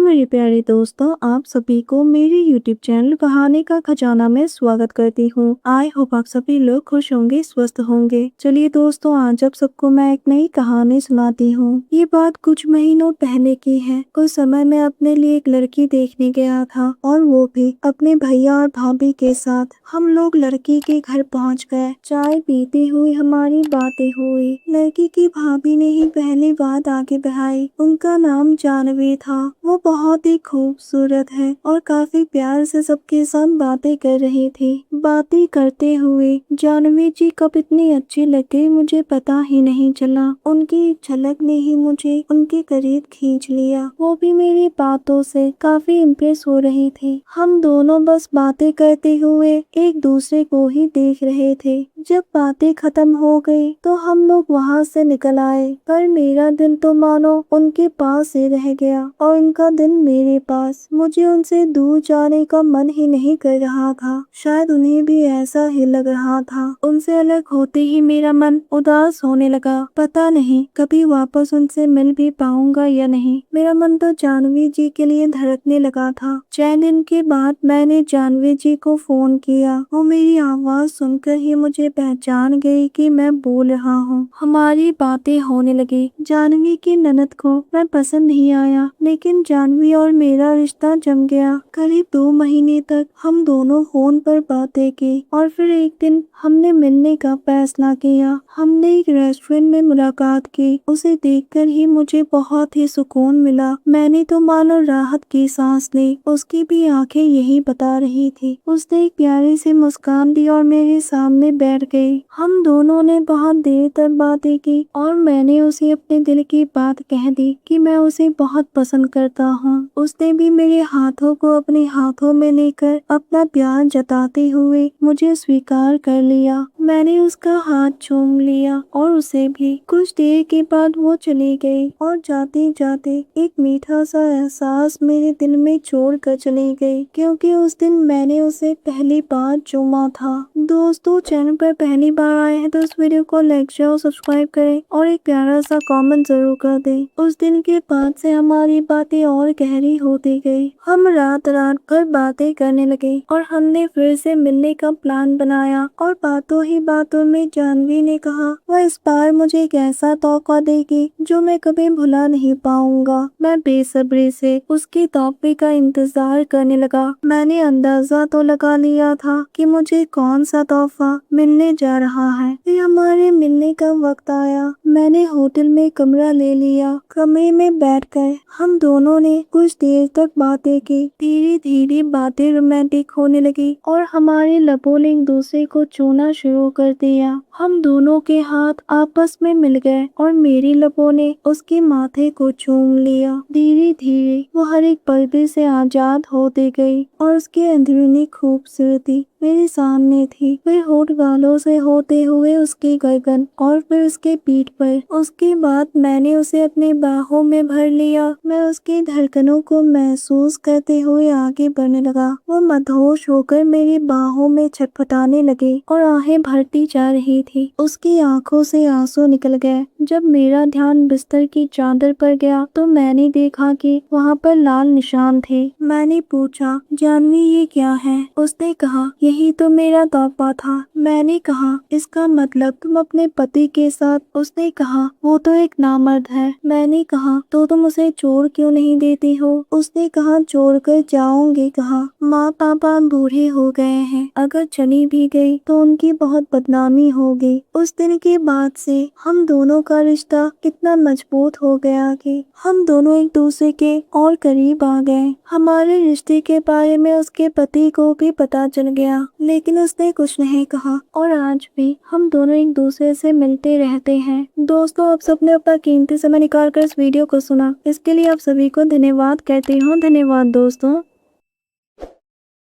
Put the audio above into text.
मेरे प्यारे दोस्तों, आप सभी को मेरे यूट्यूब चैनल कहानी का खजाना में स्वागत करती हूँ। आई होप आप सभी लोग खुश होंगे, स्वस्थ होंगे। चलिए दोस्तों, आज आप सबको मैं एक नई कहानी सुनाती हूँ। ये बात कुछ महीनों पहले की है। कुछ समय मैं अपने लिए एक लड़की देखने गया था और वो भी अपने भैया और भाभी के साथ। हम लोग लड़की के घर पहुँच गए। चाय पीते हुए हमारी बातें हुई। लड़की की भाभी ने ही पहली बात आगे बढ़ाई। उनका नाम जानवी था। वो बहुत ही खूबसूरत है और काफी प्यार से सबके साथ बातें कर रही थी। बातें करते हुए जानवी जी कब इतनी अच्छी लग गई मुझे पता ही नहीं चला। उनकी एक झलक ने ही मुझे उनके करीब खींच लिया। वो भी मेरी बातों से काफी इम्प्रेस हो रही थी। हम दोनों बस बातें करते हुए एक दूसरे को ही देख रहे थे। जब बातें खत्म हो गई तो हम लोग वहाँ से निकल आए, पर मेरा दिल तो मानो उनके पास ही रह गया और उनका दिल मेरे पास। मुझे उनसे दूर जाने का मन ही नहीं कर रहा था। शायद उन्हें भी ऐसा ही लग रहा था। उनसे अलग होते ही मेरा मन उदास होने लगा। पता नहीं कभी वापस उनसे मिल भी पाऊंगा या नहीं। मेरा मन तो जानवी जी के लिए धड़कने लगा था। 6 दिन के बाद मैंने जानवी जी को फोन किया। वो मेरी आवाज सुनकर ही मुझे पहचान गई कि मैं बोल रहा हूँ। हमारी बातें होने लगी। जानवी की ननद को मैं पसंद नहीं आया, लेकिन जानवी और मेरा रिश्ता जम गया। करीब 2 महीने तक हम दोनों फोन पर बातें की और फिर एक दिन हमने मिलने का फैसला किया। हमने एक रेस्टोरेंट में मुलाकात की। उसे देखकर ही मुझे बहुत ही सुकून मिला। मैंने तो मानो राहत की सांस ली। उसकी भी आंखें यही बता रही थी। उसने एक प्यारी सी मुस्कान दी और मेरे सामने बैठ गई। हम दोनों ने बहुत देर तक बातें की और मैंने उसे अपने दिल की बात कह दी कि मैं उसे बहुत पसंद करता हूँ। उसने भी मेरे हाथों को अपने हाथों में लेकर अपना प्यार जताते हुए मुझे स्वीकार कर लिया। मैंने उसका हाथ चूम लिया और उसे भी। कुछ देर के बाद वो चली गई और जाते जाते एक मीठा सा एहसास मेरे दिल में छोड़ कर चली गई, क्योंकि उस दिन मैंने उसे पहली बार चूमा था। दोस्तों, चैनल पर पहली बार आए हैं तो इस वीडियो को लाइक शेयर और सब्सक्राइब करें और एक प्यारा सा कमेंट जरूर कर दें। उस दिन के बाद से हमारी बातें और गहरी होती गई। हम रात रात भर बातें करने लगे और हमने फिर से मिलने का प्लान बनाया। और बातों ही बातों में जानवी ने कहा वह इस बार मुझे एक ऐसा तोहफा देगी जो मैं कभी भुला नहीं पाऊंगा। मैं बेसब्री से उसकी तोहफे का इंतजार करने लगा। मैंने अंदाजा तो लगा लिया था कि मुझे कौन सा तोहफा मिलने जा रहा है। फिर हमारे मिलने का वक्त आया। मैंने होटल में कमरा ले लिया। कमरे में बैठकर हम दोनों ने कुछ देर तक बातें की। धीरे धीरे बातें रोमांटिक होने लगी और हमारे लबों ने एक दूसरे को छूना शुरू कर दिया। हम दोनों के हाथ आपस में मिल गए और मेरी लबों ने उसके माथे को चूम लिया। धीरे धीरे वो हर एक पलके से आजाद होती गई और उसकी अंदरूनी खूबसूरती मेरे सामने थी। फिर होठ गालों से होते हुए उसकी गर्दन और फिर उसके पीठ पर। उसके बाद मैंने उसे अपने बाहों में भर लिया। मैं उसकी धड़कनों को महसूस करते हुए आगे बढ़ने लगा। वो मदहोश होकर मेरी बाहों में छटपटाने लगे और आहें भरती जा रही थी। उसकी आंखों से आंसू निकल गए। जब मेरा ध्यान बिस्तर की चादर पर गया तो मैंने देखा कि वहाँ पर लाल निशान थे। मैंने पूछा, जानवी ये क्या है? उसने कहा, यही तो मेरा तोहफा था। मैंने कहा, इसका मतलब तुम अपने पति के साथ? उसने कहा, वो तो एक नामर्द है। मैंने कहा, तो तुम उसे छोड़ क्यों नहीं देती हो? उसने कहा, छोड़ कर जाऊंगी कहाँ? माँ पापा बूढ़े हो गए हैं। अगर चली भी गई तो उनकी बहुत बदनामी होगी। उस दिन के बाद से हम दोनों का रिश्ता इतना मजबूत हो गया कि हम दोनों एक दूसरे के और करीब आ गए। हमारे रिश्ते के बारे में उसके पति को भी पता चल गया, लेकिन उसने कुछ नहीं कहा और आज भी हम दोनों एक दूसरे से मिलते रहते हैं। दोस्तों, आप सबने अपना कीमती समय निकाल कर इस वीडियो को सुना, इसके लिए आप सभी को धन्यवाद कहती हूँ। धन्यवाद दोस्तों।